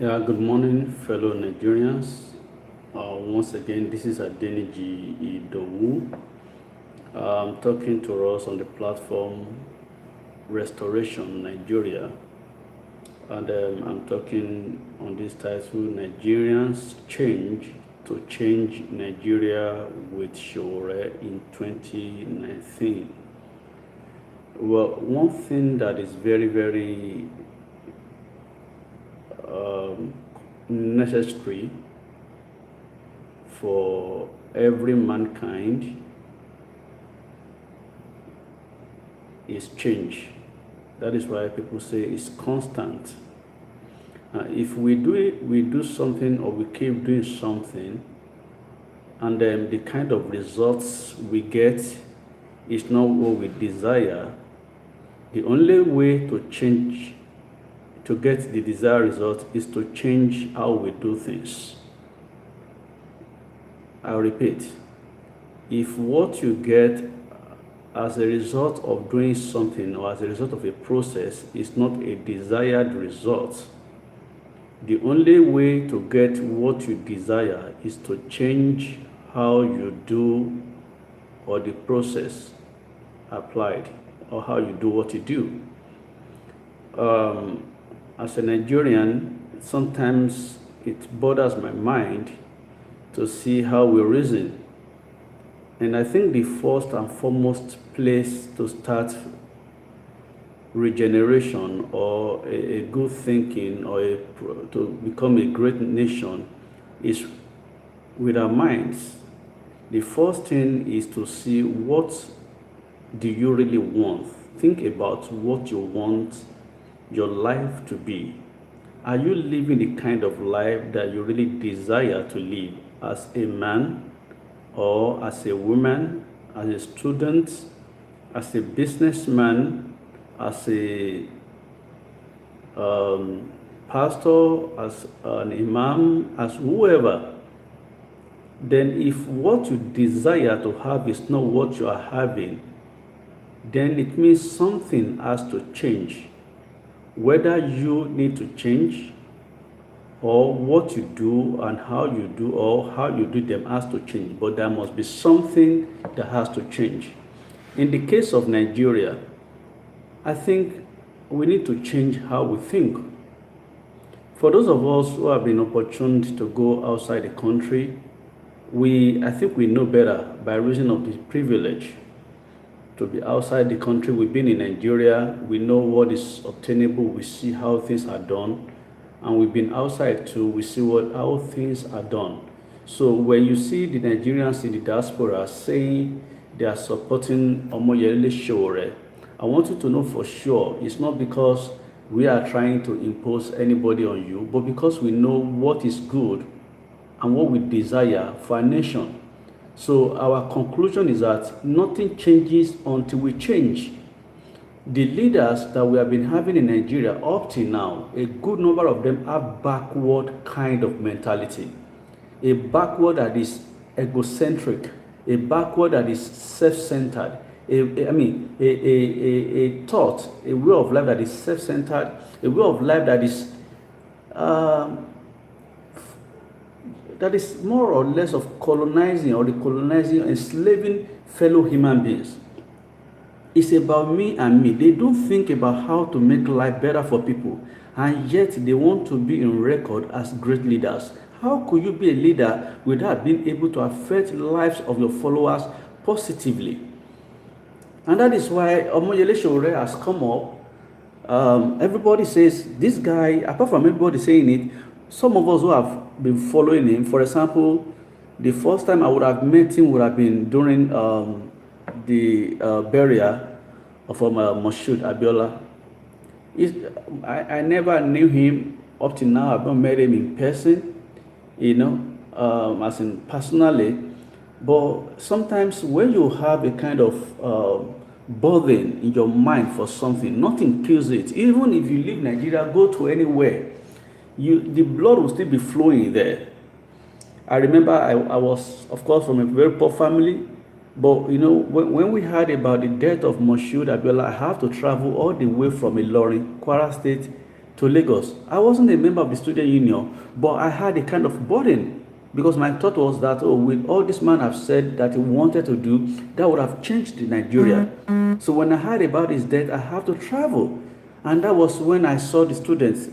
Yeah, good morning, fellow Nigerians. Once again, this is Adeniji Idowu. I'm talking to us on the platform Restoration Nigeria. And I'm talking on this title, Nigerians Change to Change Nigeria with Sowore in 2019. Well, one thing that is very um, necessary for every mankind is change. That is why people say it's constant. If we do something or we keep doing something, and then the kind of results we get is not what we desire, the only way to change, to get the desired result, is to change how we do things. I repeat, if what you get as a result of doing something or as a result of a process is not a desired result, the only way to get what you desire is to change how you do or the process applied or how you do what you do. As a Nigerian, sometimes it bothers my mind to see how we reason. And I think the first and foremost place to start regeneration or a good thinking or to become a great nation is with our minds. The first thing is to see, what do you really want? Think about what you want your life to be. Are you living the kind of life that you really desire to live as a man or as a woman, as a student, as a businessman, as a pastor, as an imam, as whoever? Then if what you desire to have is not what you are having, then it means something has to change. Whether you need to change or what you do and how you do or how you do them has to change, but there must be something that has to change. In the case of Nigeria, I think we need to change how we think. For those of us who have been opportuned to go outside the country, I think we know better by reason of the privilege to be outside the country. We've been in Nigeria, we know what is obtainable, we see how things are done, and we've been outside too, we see how things are done. So when you see the Nigerians in the diaspora saying they are supporting Omoyele Sowore, I want you to know for sure it's not because we are trying to impose anybody on you, but because we know what is good and what we desire for our nation. So our conclusion is that nothing changes until we change. The leaders that we have been having in Nigeria up till now, a good number of them have backward kind of mentality. A backward that is egocentric, a backward that is self-centered, a thought, a way of life that is self-centered, a way of life that is more or less of colonizing or decolonizing, enslaving fellow human beings. It's about me and me. They don't think about how to make life better for people, and yet they want to be in record as great leaders. How could you be a leader without being able to affect lives of your followers positively? And that is why Omoyele Sowore has come up. Everybody says this guy, apart from everybody saying it, some of us who have been following him, for example, the first time I would have met him would have been during the burial of Moshood Abiola. I never knew him up to now. I've not met him in person, as in personally. But sometimes when you have a kind of burden in your mind for something, nothing kills it. Even if you leave Nigeria, go to anywhere, the blood will still be flowing there. I remember I was, of course, from a very poor family, but when we heard about the death of Moshood Abiola, I have to travel all the way from Ilorin, Kwara State, to Lagos. I wasn't a member of the student union, but I had a kind of burden because my thought was that, oh, with all this man have said that he wanted to do, that would have changed Nigeria. So when I heard about his death, I have to travel. And that was when I saw the students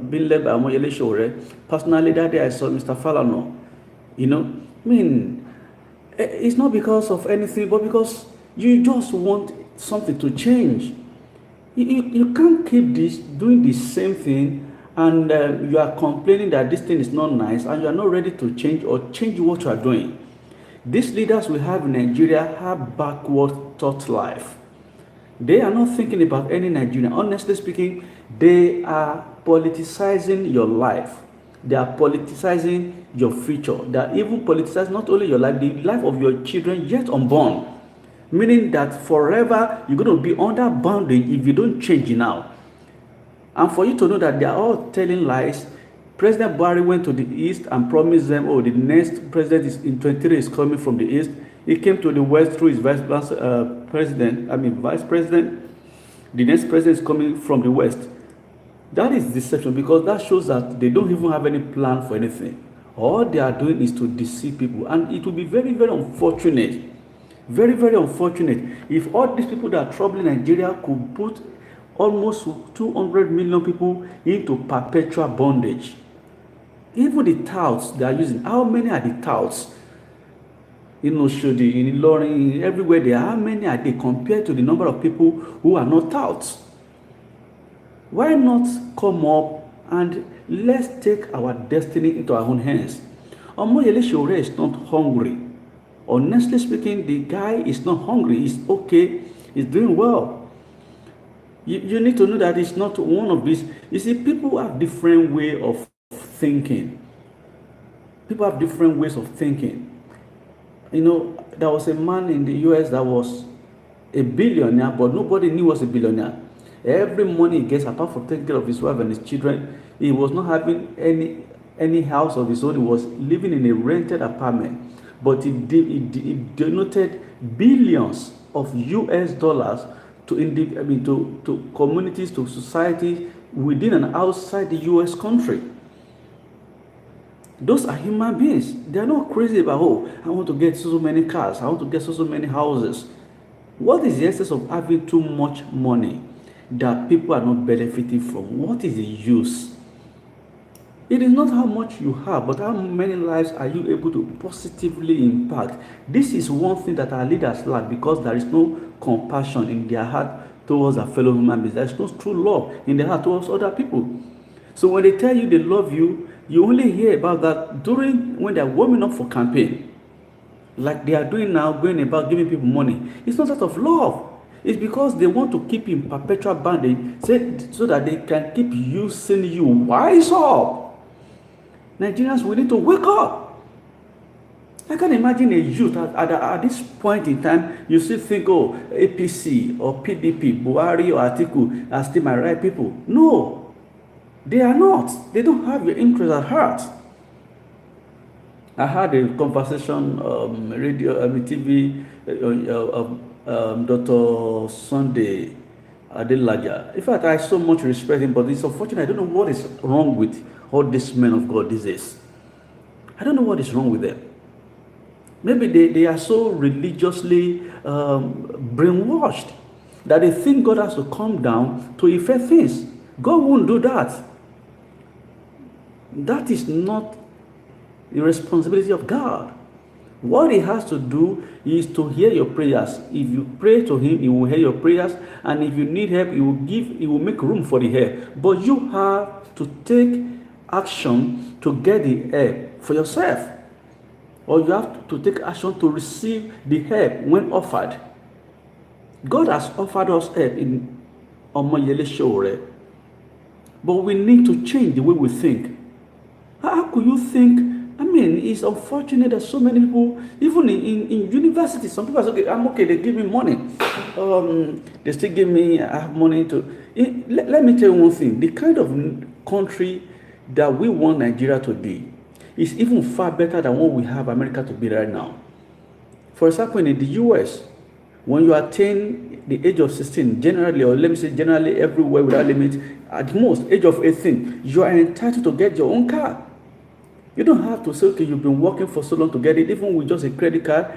being led by Omoyele Sowore. Personally, that day I saw Mr. Falano. You know, I mean, it's not because of anything, but because you just want something to change. You can't keep doing the same thing, and you are complaining that this thing is not nice, and you are not ready to change or change what you are doing. These leaders we have in Nigeria have backward thought life. They are not thinking about any Nigerian. Honestly speaking, they are politicizing your life. They are politicizing your future. They are even politicizing not only your life, the life of your children yet unborn. Meaning that forever you're going to be under bondage if you don't change now. And for you to know that they are all telling lies, President Buhari went to the east and promised them, oh, the next president is in 23 is coming from the east. He came to the west through his vice president. The next president is coming from the west. That is deception, because that shows that they don't even have any plan for anything. All they are doing is to deceive people, and it will be very, very unfortunate. Very, very unfortunate if all these people that are troubling Nigeria could put almost 200 million people into perpetual bondage. Even the touts they are using, how many are the touts? In Oshodi, in Ilorin, everywhere they are, how many are they compared to the number of people who are not touts? Why not come up and let's take our destiny into our own hands? Omoyele Sowore is not hungry. Honestly speaking, the guy is not hungry. He's okay. He's doing well. You need to know that it's not one of these. You see, people have different way of thinking. People have different ways of thinking. You know, there was a man in the US that was a billionaire, but nobody knew he was a billionaire. Every money he gets, apart from taking care of his wife and his children, he was not having any house of his own. He was living in a rented apartment. But it donated billions of US dollars to communities, to society within and outside the US country. Those are human beings. They are not crazy about, oh, I want to get so many cars, I want to get so many houses. What is the essence of having too much money that people are not benefiting from? What is the use? It is not how much you have, but how many lives are you able to positively impact? This is one thing that our leaders lack, because there is no compassion in their heart towards their fellow human beings. There is no true love in their heart towards other people. So when they tell you they love you, you only hear about that when they are warming up for campaign. Like they are doing now, going about giving people money. It's not out of love. It's because they want to keep you in perpetual bondage so that they can keep using you. Wise up! Nigerians, we need to wake up. I can imagine a youth at this point in time, you still think, oh, APC or PDP, Buhari or Atiku are still my right people. No, they are not. They don't have your interest at heart. I had a conversation, TV, Dr. Sunday Adelaja. In fact, I so much respect him, but it's unfortunate. I don't know what is wrong with all these men of God these days. I don't know what is wrong with them. Maybe they are so religiously brainwashed that they think God has to come down to effect things. God won't do that. That is not the responsibility of God. What He has to do is to hear your prayers. If you pray to Him, He will hear your prayers, and if you need help, He will make room for the help. But you have to take action to get the help for yourself, or you have to take action to receive the help when offered. God has offered us help in Omoyele Sowore, but we need to change the way we think. How could you think? I mean, it's unfortunate that so many people, even in university, some people say, okay, I'm okay, they give me money. They still give me, I have money to. Let me tell you one thing. The kind of country that we want Nigeria to be is even far better than what we have America to be right now. For example, in the US, when you attain the age of 16, generally, or let me say generally everywhere without limit, at most, age of 18, you are entitled to get your own car. You don't have to say, okay, you've been working for so long to get it. Even with just a credit card,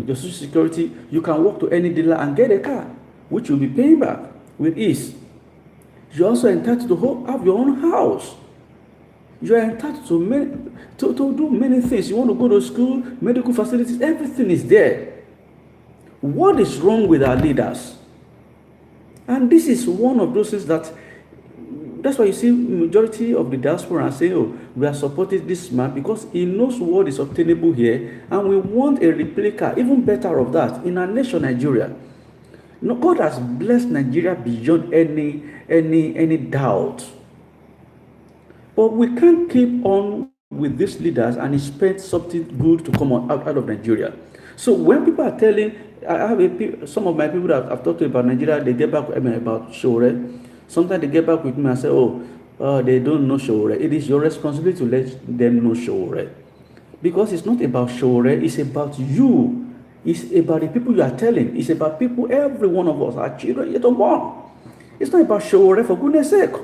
your social security, you can walk to any dealer and get a car, which you'll be paying back with ease. You're also entitled to have your own house. You are entitled to do many things. You want to go to school, medical facilities, everything is there. What is wrong with our leaders? And this is one of those things that's why you see majority of the diaspora are saying, oh, we are supporting this man because he knows what is obtainable here, and we want a replica, even better of that, in our nation, Nigeria. No, God has blessed Nigeria beyond any doubt. But we can't keep on with these leaders and expect something good to come out of Nigeria. So when people are telling, I have some of my people that I've talked to about Nigeria, they get back about Sowore. Sometimes they get back with me and say, they don't know Sowore. It is your responsibility to let them know Sowore. Because it's not about Sowore, it's about you. It's about the people you are telling. It's about people, every one of us, our children yet unborn. It's not about Sowore, for goodness sake.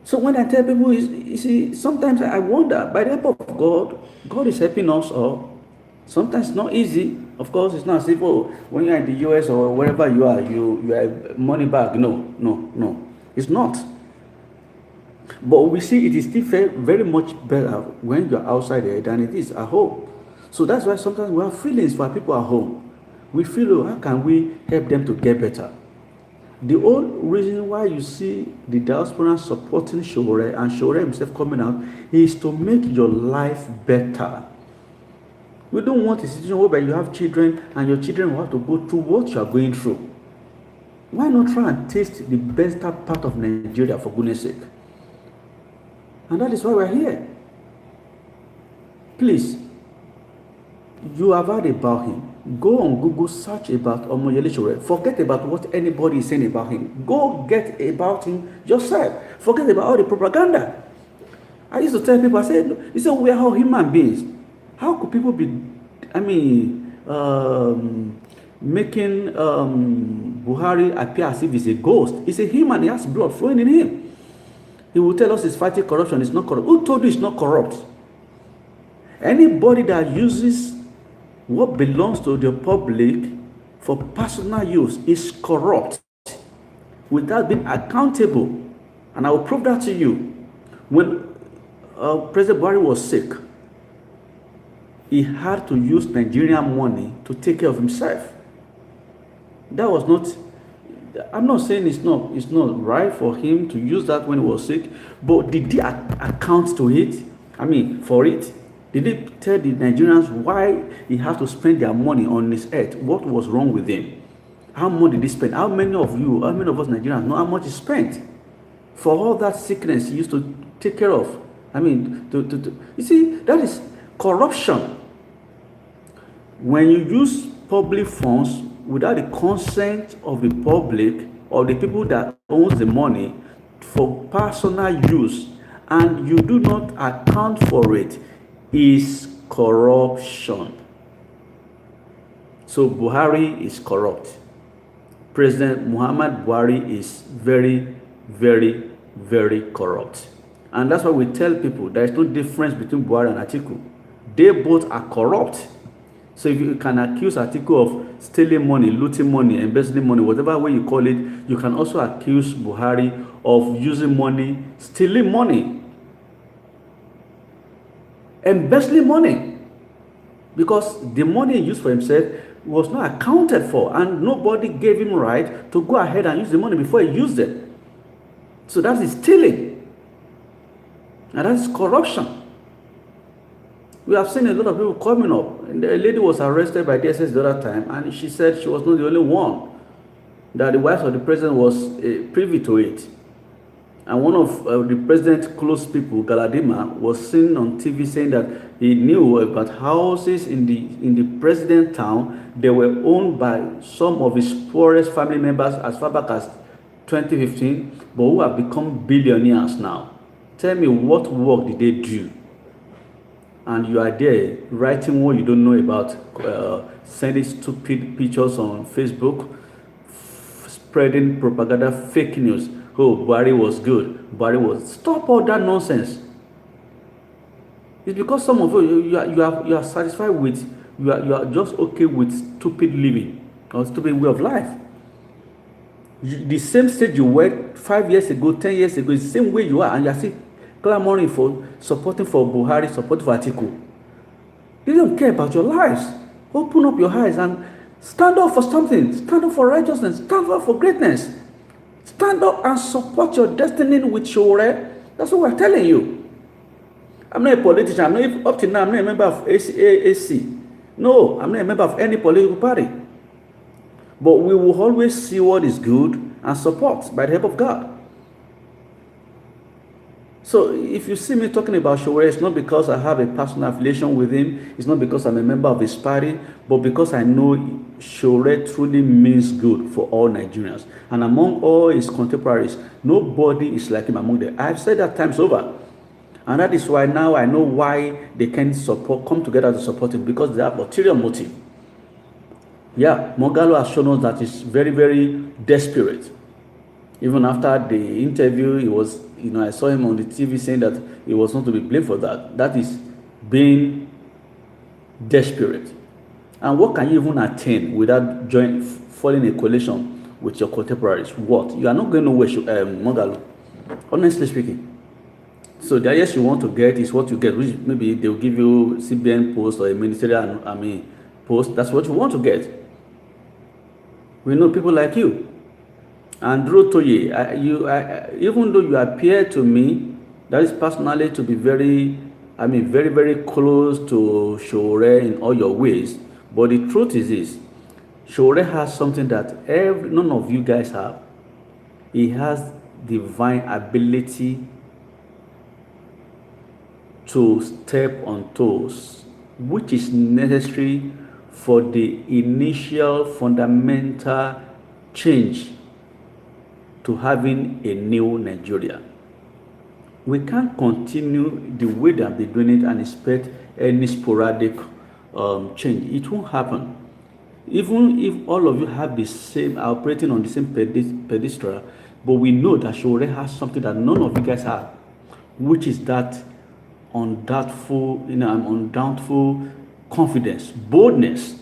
So when I tell people, you see, sometimes I wonder, by the help of God, God is helping us all. Sometimes it's not easy. Of course, it's not as if, when you're in the US or wherever you are, you have money back. No. It's not. But we see it is still very much better when you're outside there than it is at home. So that's why sometimes we have feelings for people at home. We feel, how can we help them to get better? The only reason why you see the diaspora supporting Sowore and Sowore himself coming out is to make your life better. We don't want a situation where you have children and your children will have to go through what you are going through. Why not try and taste the best part of Nigeria, for goodness sake? And that is why we're here. Please, you have heard about him. Go on Google, search about Omoyele Sowore. Forget about what anybody is saying about him. Go get about him yourself. Forget about all the propaganda. I used to tell people, I said, you say we are all human beings. How could people be, making Buhari appear as if he's a ghost? He's a human, he has blood flowing in him. He will tell us he's fighting corruption, it's not corrupt. Who told you it's not corrupt? Anybody that uses what belongs to the public for personal use is corrupt without being accountable. And I will prove that to you. When President Buhari was sick, he had to use Nigerian money to take care of himself. That was not, I'm not saying it's not right for him to use that when he was sick, but did he account to it? For it? Did he tell the Nigerians why he had to spend their money on this earth? What was wrong with him? How much did he spend? How many of us Nigerians know how much he spent for all that sickness he used to take care of? You see, that is corruption. When you use public funds without the consent of the public or the people that owns the money for personal use, and you do not account for it, is corruption. So Buhari is corrupt. President Muhammad Buhari is very, very, very corrupt. And that's why we tell people there is no difference between Buhari and Atiku. They both are corrupt. So if you can accuse Atiku of stealing money, looting money, embezzling money, whatever way you call it, you can also accuse Buhari of using money, stealing money, embezzling money, because the money he used for himself was not accounted for, and nobody gave him right to go ahead and use the money before he used it. So that is stealing, and that is corruption. We have seen a lot of people coming up. And a lady was arrested by DSS the other time, and she said she was not the only one, that the wife of the president was privy to it. And one of the president's close people, Galadima, was seen on TV saying that he knew about houses in the president town. They were owned by some of his poorest family members as far back as 2015, but who have become billionaires now. Tell me, what work did they do? and you are there writing what you don't know about, sending stupid pictures on Facebook, spreading propaganda, fake news. Oh, Barry was good. Barry was. Stop all that nonsense. It's because some of you are satisfied with, you are just okay with stupid living or stupid way of life. The same stage you were 5 years ago, 10 years ago, is the same way you are, and you are still clamoring for, supporting for Buhari, supporting for Atiku. You don't care about your lives. Open up your eyes and stand up for something. Stand up for righteousness. Stand up for greatness. Stand up and support your destiny with Sowore. That's what we're telling you. I'm not a politician. I'm not, up to now, I'm not a member of AC. No, I'm not a member of any political party. But we will always see what is good and support by the help of God. So if you see me talking about Sowore, it's not because I have a personal affiliation with him. It's not because I'm a member of his party, but because I know Sowore truly means good for all Nigerians. And among all his contemporaries, nobody is like him among them. I've said that times over. And that is why now I know why they can come together to support him, because they have ulterior motive. Yeah, Mogalo has shown us that he's very, very desperate. Even after the interview, he was, I saw him on the TV saying that he was not to be blamed for that. That is being desperate. And what can you even attain without falling in a coalition with your contemporaries? What? You are not going nowhere, Mogalo. Honestly speaking. So the highest you want to get is what you get, which maybe they'll give you CBN post or a ministerial post. That's what you want to get. We know people like you. And Toye, even though you appear to me, that is personally, to be very, very, very close to Sowore in all your ways. But the truth is this: Sowore has something that none of you guys have. He has divine ability to step on toes, which is necessary for the initial fundamental change to having a new Nigeria. We can't continue the way that they've been doing it and expect any sporadic change. It won't happen. Even if all of you have the same, operating on the same pedestal, but we know that Sowore has something that none of you guys have, which is that undoubtful confidence, boldness.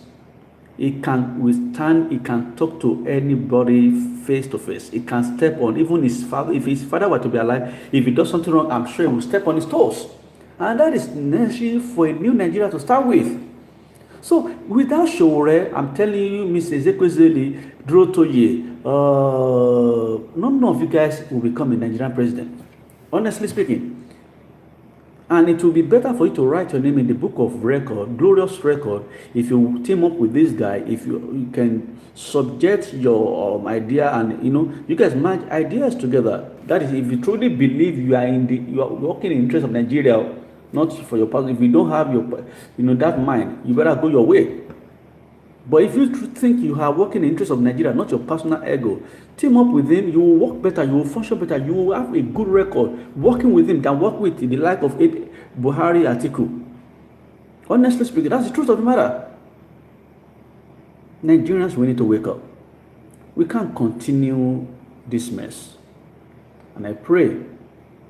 He can withstand, he can talk to anybody face to face. He can step on even his father. If his father were to be alive, if he does something wrong, I'm sure he will step on his toes. And that is necessary for a new Nigeria to start with. So without Sowore, I'm telling you, Mr. Ezekwesili, Toye, none of you guys will become a Nigerian president. Honestly speaking. And it will be better for you to write your name in the book of record, glorious record, if you team up with this guy, if you can subject your idea and, you guys match ideas together. That is, if you truly believe you are working in the interest of Nigeria, not for your person. If you don't have that mind, you better go your way. But if you think you are working in the interest of Nigeria, not your personal ego, team up with him. You will work better. You will function better. You will have a good record working with him than work with the like of Buhari, Atiku. Honestly speaking, that's the truth of the matter. Nigerians, we need to wake up. We can't continue this mess. And I pray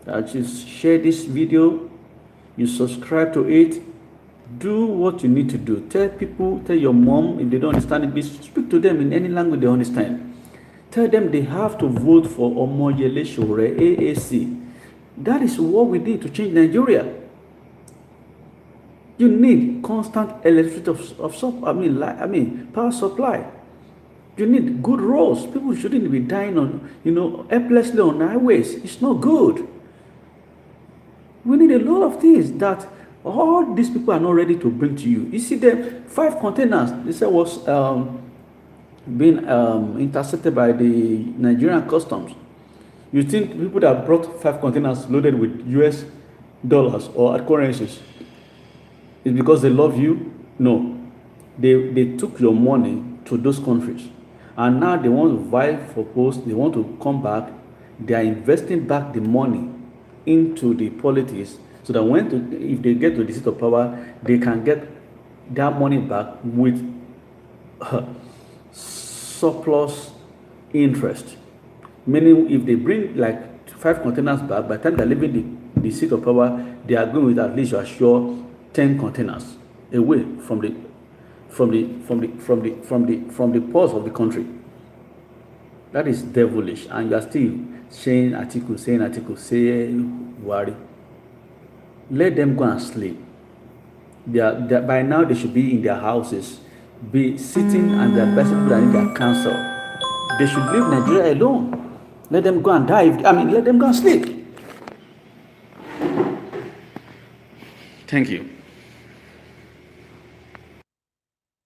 that you share this video, you subscribe to it, do what you need to do. Tell people, tell your mom, if they don't understand it, speak to them in any language they understand. Tell them they have to vote for Omoyele Sowore, AAC. That is what we need to change Nigeria. You need constant electricity power supply. You need good roads. People shouldn't be dying on, helplessly on highways. It's not good. We need a lot of things that all these people are not ready to bring to you. You see, the 5 containers they said was being intercepted by the Nigerian customs. You think people that brought 5 containers loaded with US dollars or currencies is because they love you? No. They took your money to those countries. And now they want to vie for posts. They want to come back. They are investing back the money into the politics so that if they get to the seat of power, they can get that money back with surplus interest. Meaning, if they bring like 5 containers back, by the time they're leaving the seat of power, they are going with at least, you are sure, 10 containers away from the pores of the country. That is devilish, and you are still saying articles, say worry. Let them go and sleep. By now they should be in their houses, be sitting and advising people that need their counsel. They should leave Nigeria alone. Let them go and die. Let them go and sleep. Thank you.